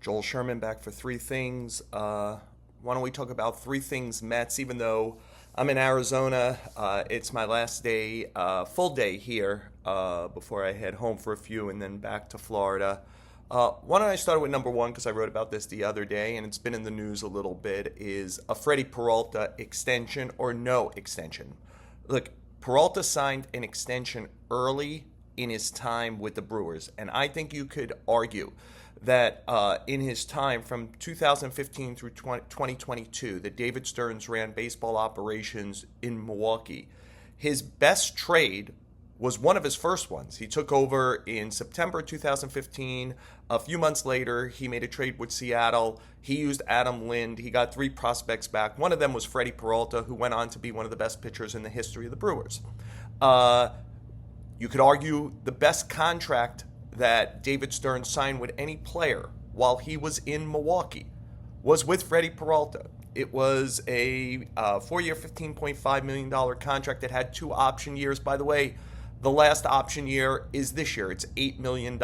Joel Sherman back for three things. Why don't we talk about three things Mets? Even though I'm in Arizona, it's my last day, full day here before I head home for a few and then back to Florida. Why don't I start with number one because I wrote about this the other day and it's been in the news a little bit, is a Freddy Peralta extension or no extension. Look, Peralta signed an extension early in his time with the Brewers, and I think you could argue that in his time from 2015 through 2022 that David Stearns ran baseball operations in Milwaukee, his best trade was one of his first ones. He took over in September 2015. A few months later, he made a trade with Seattle. He used Adam Lind. He got three prospects back. One of them was Freddy Peralta, who went on to be one of the best pitchers in the history of the Brewers. You could argue the best contract that David Stearns signed with any player while he was in Milwaukee was with Freddy Peralta. It was a 4-year, $15.5 million contract that had two option years. By the way, the last option year is this year. It's $8 million.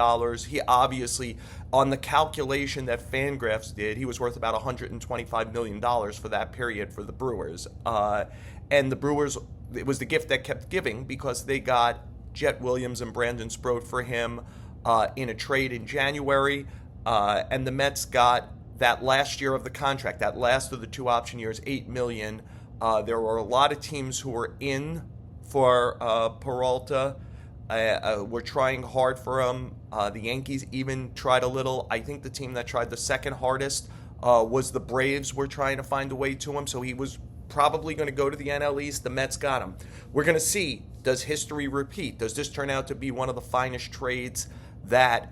He obviously, on the calculation that Fangraphs did, he was worth about $125 million for that period for the Brewers. And the Brewers, it was the gift that kept giving because they got Jet Williams and Brandon Sproat for him in a trade in January. And the Mets got that last year of the contract, that last of the two option years, $8 million. There were a lot of teams who were in for Peralta. We're trying hard for him. The Yankees even tried a little. I think the team that tried the second hardest was the Braves. Were trying to find a way to him, so he was probably going to go to the NL East. The Mets got him. We're going to see, does history repeat? Does this turn out to be one of the finest trades that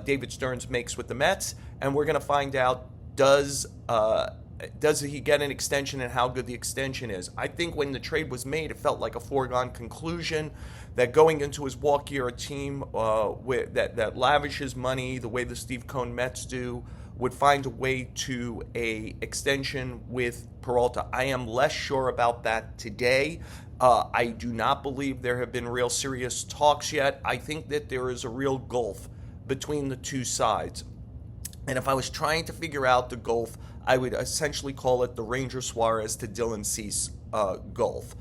David Stearns makes with the Mets? And we're going to find out, does he get an extension and how good the extension is? I think when the trade was made, it felt like a foregone conclusion that going into his walk year, a team that lavishes money the way the Steve Cohen Mets do would find a way to a extension with Peralta. I am less sure about that today. I do not believe there have been real serious talks yet. I think that there is a real gulf between the two sides. And if I was trying to figure out the gulf, I would essentially call it the Ranger Suarez to Dylan Cease gulf.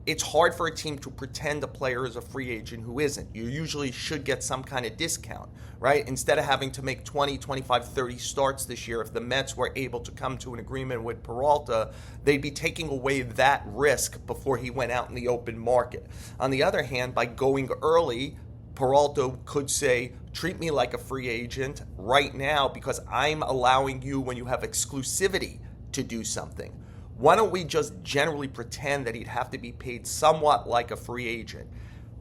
It's hard for a team to pretend a player is a free agent who isn't. You usually should get some kind of discount, right? Instead of having to make 20, 25, 30 starts this year, if the Mets were able to come to an agreement with Peralta, they'd be taking away that risk before he went out in the open market. On the other hand, by going early, Peralta could say, treat me like a free agent right now because I'm allowing you, when you have exclusivity, to do something. Why don't we just generally pretend that he'd have to be paid somewhat like a free agent?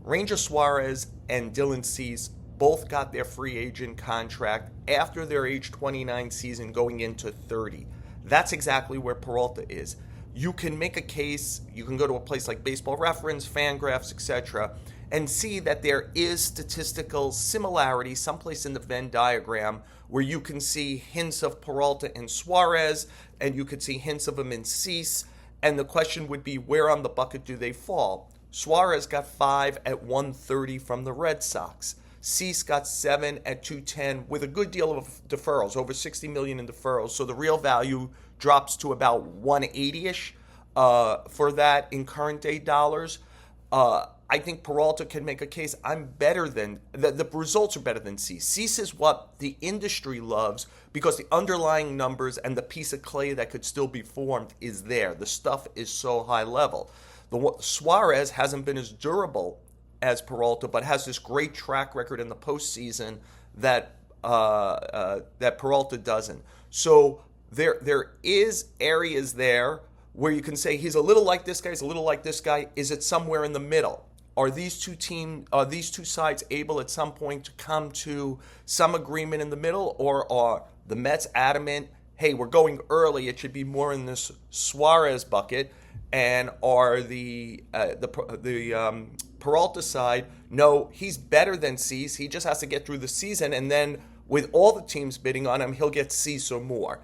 Ranger Suarez and Dylan Cease both got their free agent contract after their age 29 season going into 30. That's exactly where Peralta is. You can make a case, you can go to a place like Baseball Reference, Fangraphs, etc., and see that there is statistical similarity someplace in the Venn diagram where you can see hints of Peralta and Suarez, and you could see hints of them in Cease, and the question would be, where on the bucket do they fall? Suarez got 5 at 130 from the Red Sox. Cease got 7 at 210 with a good deal of deferrals, over $60 million in deferrals, so the real value drops to about 180-ish for that in current day dollars. I think Peralta can make a case. I'm better than, the results are better than Cease. Cease is what the industry loves because the underlying numbers and the piece of clay that could still be formed is there. The stuff is so high level. Suarez hasn't been as durable as Peralta, but has this great track record in the postseason that Peralta doesn't. So there is areas there where you can say he's a little like this guy, he's a little like this guy. Is it somewhere in the middle? Are these two sides able at some point to come to some agreement in the middle, or are the Mets adamant, hey, we're going early, it should be more in this Suarez bucket, and are the Peralta side, no, he's better than Cease, he just has to get through the season, and then with all the teams bidding on him, he'll get Cease or more.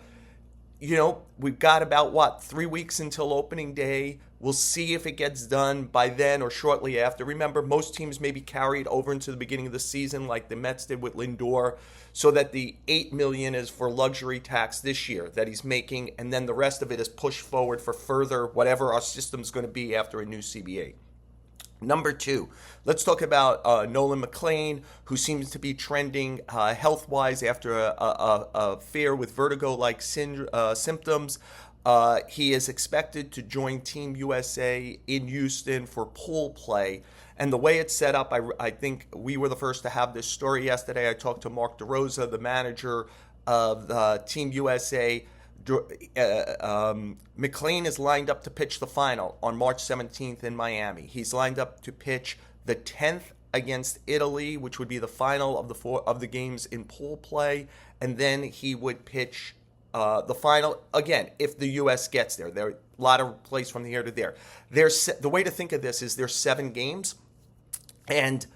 we've got about 3 weeks until opening day. We'll see if it gets done by then or shortly after. Remember, most teams may be carried over into the beginning of the season, like the Mets did with Lindor, so that the $8 million is for luxury tax this year that he's making, and then the rest of it is pushed forward for further whatever our system's going to be after a new CBA. Number two, let's talk about Nolan McLean, who seems to be trending health-wise after a affair with vertigo-like symptoms. He is expected to join Team USA in Houston for pool play. And the way it's set up, I think we were the first to have this story yesterday. I talked to Mark DeRosa, the manager of Team USA. McLean is lined up to pitch the final on March 17th in Miami. He's lined up to pitch the 10th against Italy, which would be the final of the games in pool play, and then he would pitch the final again if the U.S. gets there. There are a lot of plays from here to there. The way to think of this is there's 7 games, and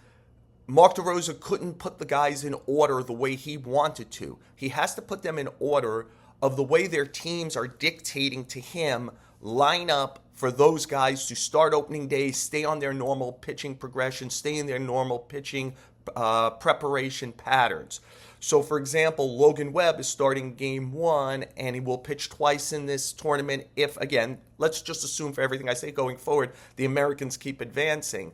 Mark DeRosa couldn't put the guys in order the way he wanted to. He has to put them in order of the way their teams are dictating to him, line up for those guys to start opening day, stay on their normal pitching progression, stay in their normal pitching preparation patterns. So, for example, Logan Webb is starting game 1, and he will pitch twice in this tournament if, again, let's just assume for everything I say going forward, the Americans keep advancing.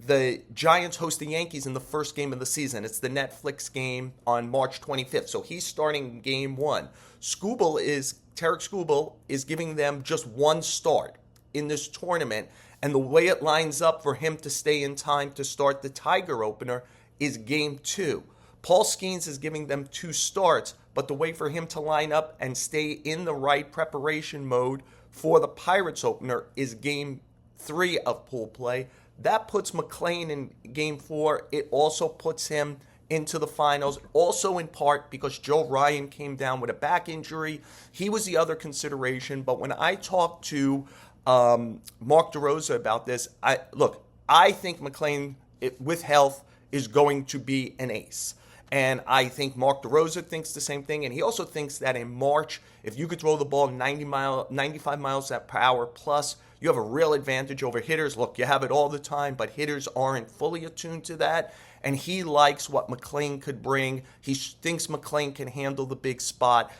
The Giants host the Yankees in the first game of the season. It's the Netflix game on March 25th. So he's starting game 1. Tarek Skubal is giving them just one start in this tournament. And the way it lines up for him to stay in time to start the Tiger opener is game 2. Paul Skeens is giving them 2 starts, but the way for him to line up and stay in the right preparation mode for the Pirates opener is game 3 of pool play. That puts McLean in game 4. It also puts him into the finals, also in part because Joe Ryan came down with a back injury. He was the other consideration, but when I talked to Mark DeRosa about this, I think McLean, with health, is going to be an ace. And I think Mark DeRosa thinks the same thing. And he also thinks that in March, if you could throw the ball 95 miles per hour plus, you have a real advantage over hitters. Look, you have it all the time, but hitters aren't fully attuned to that. And he likes what McLean could bring. He thinks McLean can handle the big spot.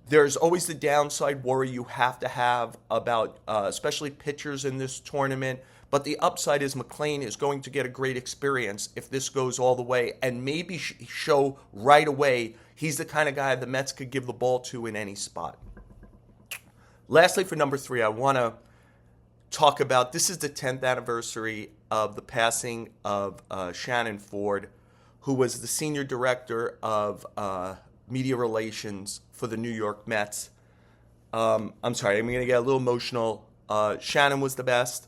There's always the downside worry you have to have about especially pitchers in this tournament. But the upside is McLean is going to get a great experience if this goes all the way and maybe show right away he's the kind of guy the Mets could give the ball to in any spot. Lastly, for number 3, I want to talk about, this is the 10th anniversary of the passing of Shannon Forde, who was the senior director of media relations for the New York Mets. I'm sorry, I'm going to get a little emotional. Shannon was the best.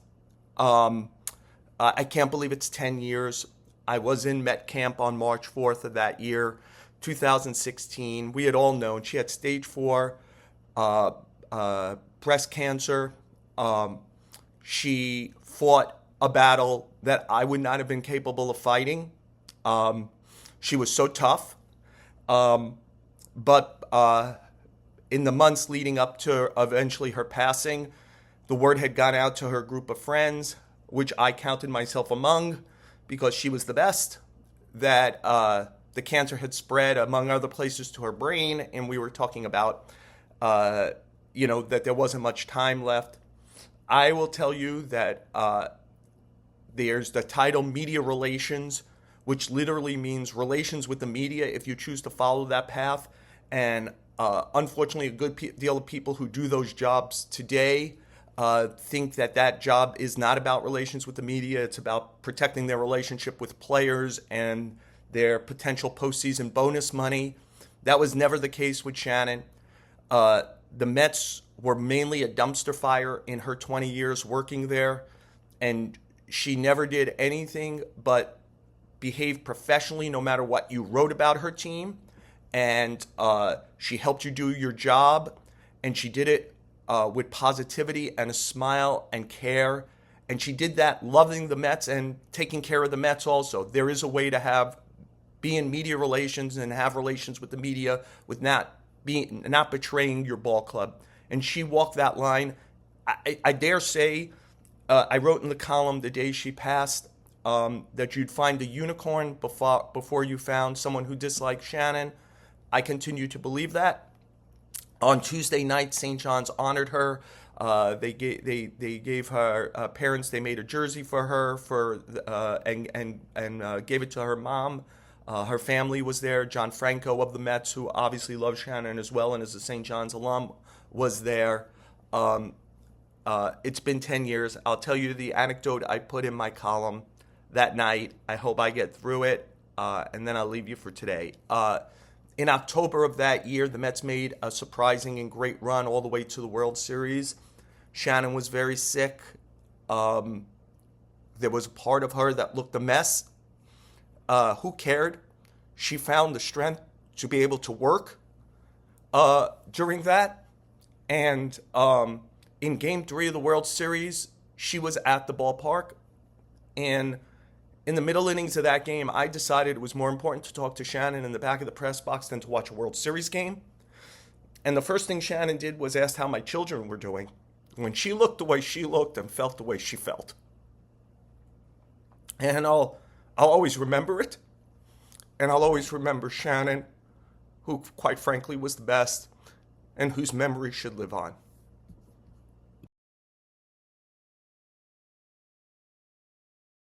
I can't believe it's 10 years. I was in Met camp on March 4th of that year, 2016. We had all known she had stage 4 breast cancer. She fought a battle that I would not have been capable of fighting. She was so tough. But in the months leading up to eventually her passing, the word had gone out to her group of friends, which I counted myself among because she was the best, that the cancer had spread, among other places, to her brain, and we were talking about, that there wasn't much time left. I will tell you that there's the title Media Relations, which literally means relations with the media if you choose to follow that path. And unfortunately, a good deal of people who do those jobs today think that job is not about relations with the media. It's about protecting their relationship with players and their potential postseason bonus money. That was never the case with Shannon. The Mets were mainly a dumpster fire in her 20 years working there, and she never did anything but behave professionally no matter what you wrote about her team. And she helped you do your job, and she did it with positivity and a smile and care. And she did that loving the Mets and taking care of the Mets also. There is a way to be in media relations and have relations with the media with not not betraying your ball club. And she walked that line. I dare say, I wrote in the column the day she passed that you'd find a unicorn before you found someone who disliked Shannon. I continue to believe that. On Tuesday night, St. John's honored her. They gave her parents. They made a jersey for her and gave it to her mom. Her family was there. John Franco of the Mets, who obviously loves Shannon as well and is a St. John's alum, was there. It's been 10 years. I'll tell you the anecdote I put in my column that night. I hope I get through it, and then I'll leave you for today. In October of that year, the Mets made a surprising and great run all the way to the World Series. Shannon was very sick. There was a part of her that looked a mess. Who cared? She found the strength to be able to work during that. And in Game 3 of the World Series, she was at the ballpark. And in the middle innings of that game, I decided it was more important to talk to Shannon in the back of the press box than to watch a World Series game. And the first thing Shannon did was ask how my children were doing when she looked the way she looked and felt the way she felt. And I'll always remember it. And I'll always remember Shannon, who quite frankly was the best and whose memory should live on.